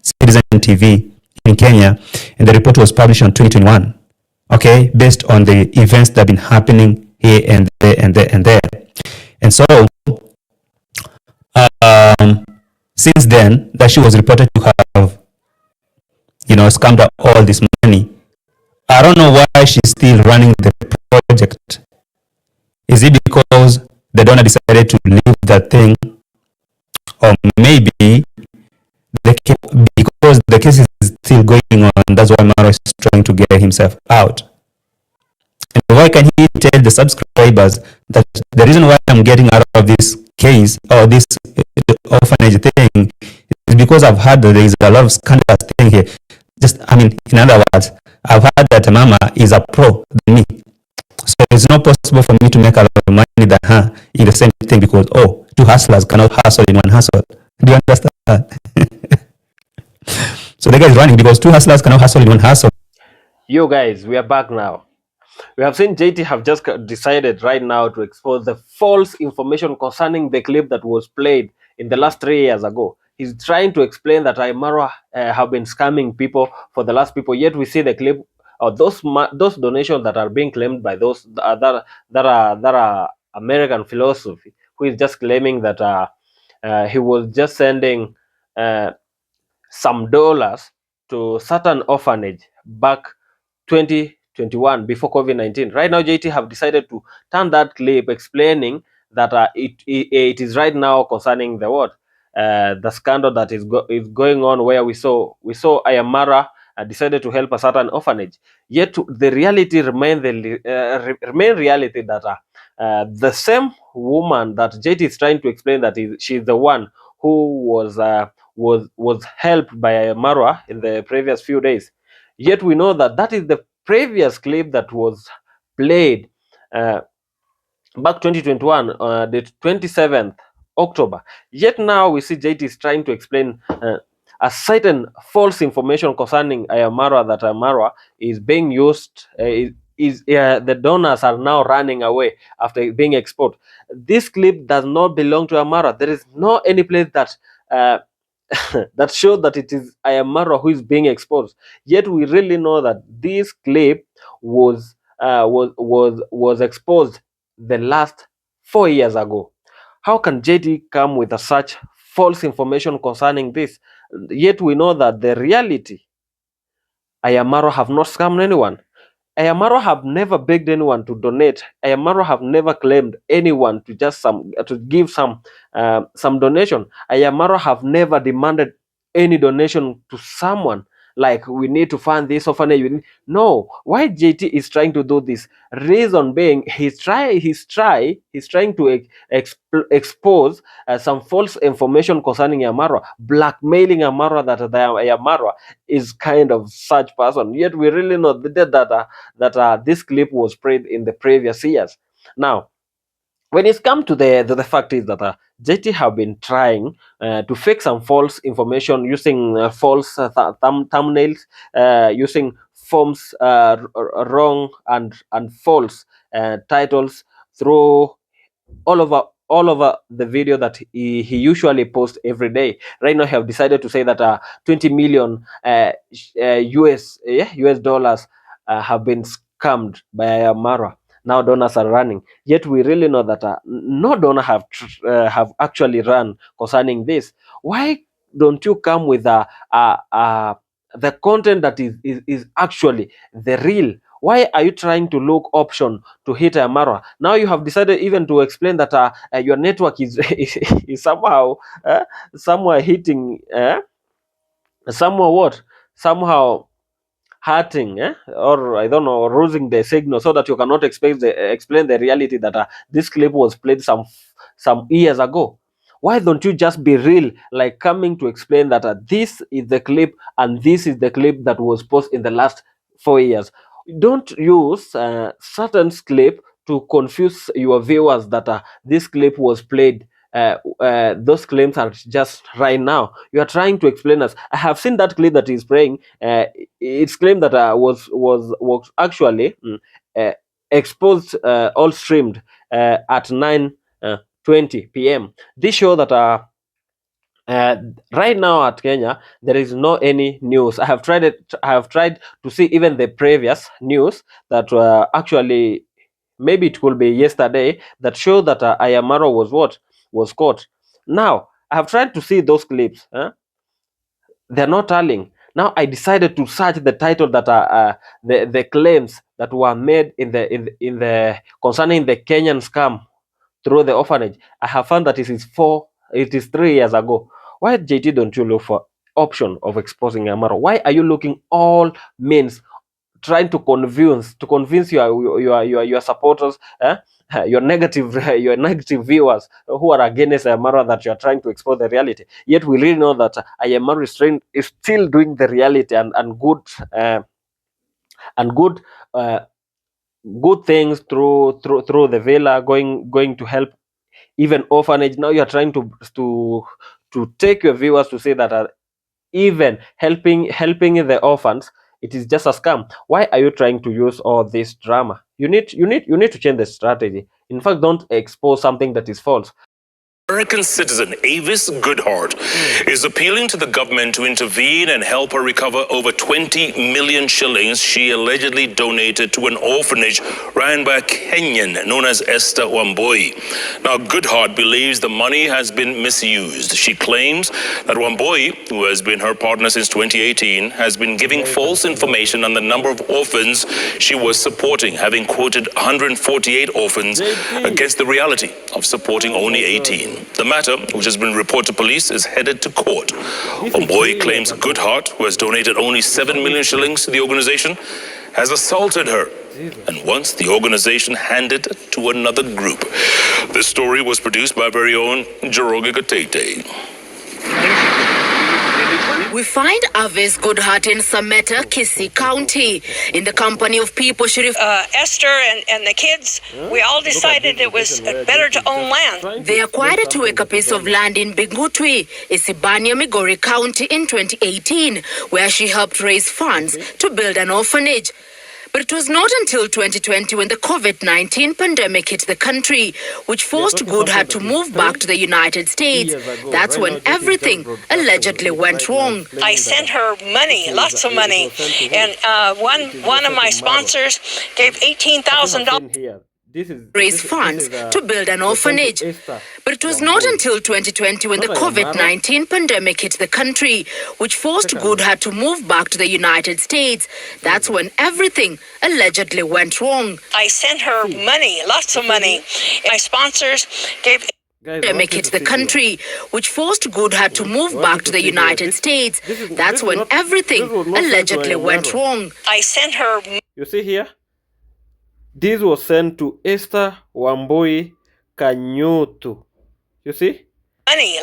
Citizen TV in Kenya, and the report was published in 2021. Okay, based on the events that have been happening here and there and there and there. And so, um, since then, that she was reported to have, scammed out all this money. I don't know why she's still running the project. Is it because the donor decided to leave that thing, or maybe because the case is still going on? That's why Maro is trying to get himself out. And why can he tell the subscribers that the reason why I'm getting out of this case or this orphanage thing is because I've heard that there is a lot of scandalous thing here. In other words, I've heard that Mama is a pro than me. So it's not possible for me to make a lot of money than her in the same thing because, two hustlers cannot hustle in one hustle. Do you understand? So the guy is running because two hustlers cannot hustle in one hustle. Yo guys, we are back now. We have seen JT have just decided right now to expose the false information concerning the clip that was played in the last 3 years ago. He's trying to explain that Aymara have been scamming people for the last people, yet we see the clip of those donations that are being claimed by those that are American philosophy, who is just claiming that he was just sending some dollars to certain orphanage back 2021 before COVID-19. Right now, JT have decided to turn that clip explaining that it is right now concerning the what the scandal that is going on, where we saw Aymara decided to help a certain orphanage. Yet the reality remain remain reality that the same woman that JT is trying to explain that she's the one who was helped by Aymara in the previous few days. Yet we know that that is the previous clip that was played back 2021, the 27th October. Yet now we see JT is trying to explain a certain false information concerning Aymara, that Aymara is being used. The donors are now running away after being exposed. This clip does not belong to Aymara. There is no any place that that shows that it is Aymara who is being exposed. Yet we really know that this clip was exposed the last 4 years ago. How can JT come with such false information concerning this? Yet we know that the reality, Aymara have not scammed anyone. Aymara have never begged anyone to donate. Aymara have never claimed anyone to just to give some donation. Aymara have never demanded any donation to someone, like we need to fund this orphanage. No, why JT is trying to do this? Reason being, he's trying to expose some false information concerning Aymara, blackmailing Aymara, that Aymara is kind of such person. Yet we really know that this clip was played in the previous years. Now, when it's come to the fact is that JT have been trying to fake some false information using false thumbnails, using forms, wrong and false titles through all over the video that he usually posts every day. Right now, he have decided to say that 20 million US dollars have been scammed by Aymara. Now donors are running. Yet we really know that no donor have actually run concerning this. Why don't you come with the content that is actually the real? Why are you trying to look option to hit Aymara? Now you have decided even to explain that your network is somehow somewhere hitting somehow hurting, or I don't know, losing the signal, so that you cannot explain the reality that this clip was played some years ago. Why don't you just be real, like coming to explain that this is the clip and this is the clip that was posted in the last 4 years? Don't use certain clip to confuse your viewers that this clip was played. Those claims are just right now. You are trying to explain us. I have seen that clip that is playing. It's claimed that was actually uh, exposed, all streamed at 9:20 p.m. This show that uh, right now at Kenya, there is no any news. I have tried it. I have tried to see even the previous news that were actually, maybe it could be yesterday, that show that Ayamaro was caught. Now I have tried to see those clips. They're not telling. Now I decided to search the title that are the claims that were made in the concerning the Kenyan scam through the orphanage. I have found that it is 3 years ago. Why, JT, don't you look for option of exposing Amaro? Why are you looking all means, trying to convince your supporters, your negative your negative viewers who are against Amaro, that you are trying to expose the reality? Yet we really know that Ayamaru is still doing the reality and and good uh, good things through the villa, going to help even orphanage. Now you're trying to take your viewers to say that even helping the orphans, it is just a scam. Why are you trying to use all this drama? You need to change the strategy. In fact, don't expose something that is false. American citizen Avis Goodhart is appealing to the government to intervene and help her recover over 20 million shillings she allegedly donated to an orphanage ran by a Kenyan known as Esther Wambui. Now, Goodhart believes the money has been misused. She claims that Wambui, who has been her partner since 2018, has been giving false information on the number of orphans she was supporting, having quoted 148 orphans against the reality of supporting only 18. The matter, which has been reported to police, is headed to court. Wambui claims Goodhart, who has donated only 7 million shillings to the organization, has assaulted her and wants the organization handed to another group. This story was produced by our very own Njoroge Gatete. We find Avis Goodhart in Sameta, Kisii County, in the company of people Sheriff Esther and the kids. We all decided it was better to own land. They acquired a 2-acre piece of land in Bingutwi, Isibania, Migori County in 2018, where she helped raise funds to build an orphanage. But it was not until 2020 when the COVID-19 pandemic hit the country, which forced Goodhart to move back to the United States. That's when everything allegedly went wrong. I sent her money, lots of money, and one of my sponsors gave $18,000. Raise funds to build an orphanage. But it was not until 2020 when the COVID-19 pandemic hit the country, which forced Goodhart to move back to the United States. That's when everything allegedly went wrong. I sent her money, lots of money. My sponsors gave pandemic hit the country, which forced Goodhart to move back to the United States. That's when everything allegedly went wrong. I sent her. You see here? This was sent to Esther Wambui Kanyutu. You see? Money,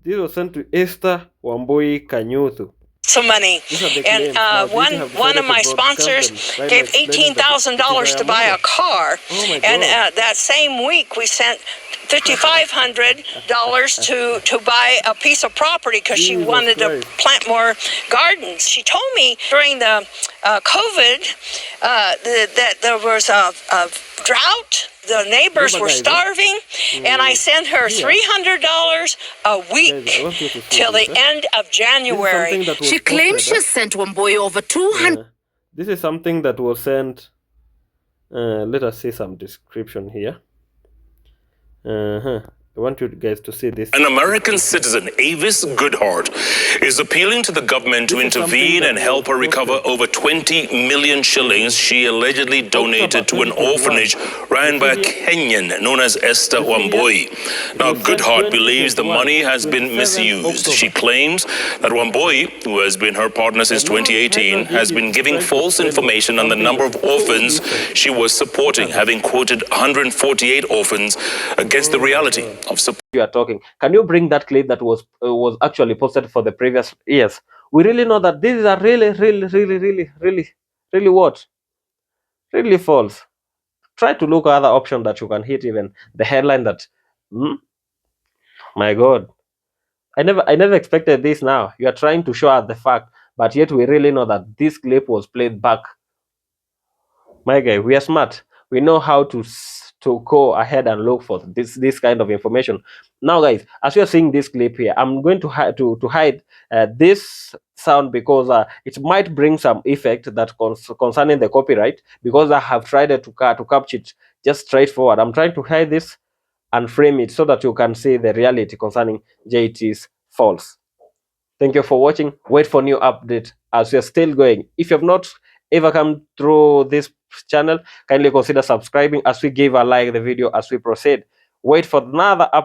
this was sent to Esther Wambui Kanyutu. Some money, and one of my sponsors gave $18,000 to buy a car, and that same week we sent $5,500 to buy a piece of property because she wanted to plant more gardens. She told me during the COVID that there was a drought. The neighbors were starving, and I sent her $300 a week till the end of January. She claims she sent Wambui over 200. This is something that was sent. Let us see some description here. I want you guys to see this. An American citizen, Avis Goodhart, is appealing to the government to intervene and help her recover over 20 million shillings she allegedly donated to an orphanage ran by a Kenyan known as Esther Wambui. Now, Goodhart believes the money has been misused. She claims that Wambui, who has been her partner since 2018, has been giving false information on the number of orphans she was supporting, having quoted 148 orphans against the reality of support. You are talking. Can you bring that clip that was actually posted for the previous years? We really know that these are really what? Really false. Try to look at other option that you can hit, even the headline that my God. I never expected this. Now you are trying to show us the fact, but yet we really know that this clip was played back. My guy, we are smart. We know how to go ahead and look for this kind of information. Now, guys, as you are seeing this clip here, I'm going to hide this sound because it might bring some effect that concerning the copyright, because I have tried to capture it just straightforward. I'm trying to hide this and frame it so that you can see the reality concerning JT's false. Thank you for watching. Wait for new update as we are still going. If you have not ever come through this channel, kindly consider subscribing as we give a like the video as we proceed. Wait for another update.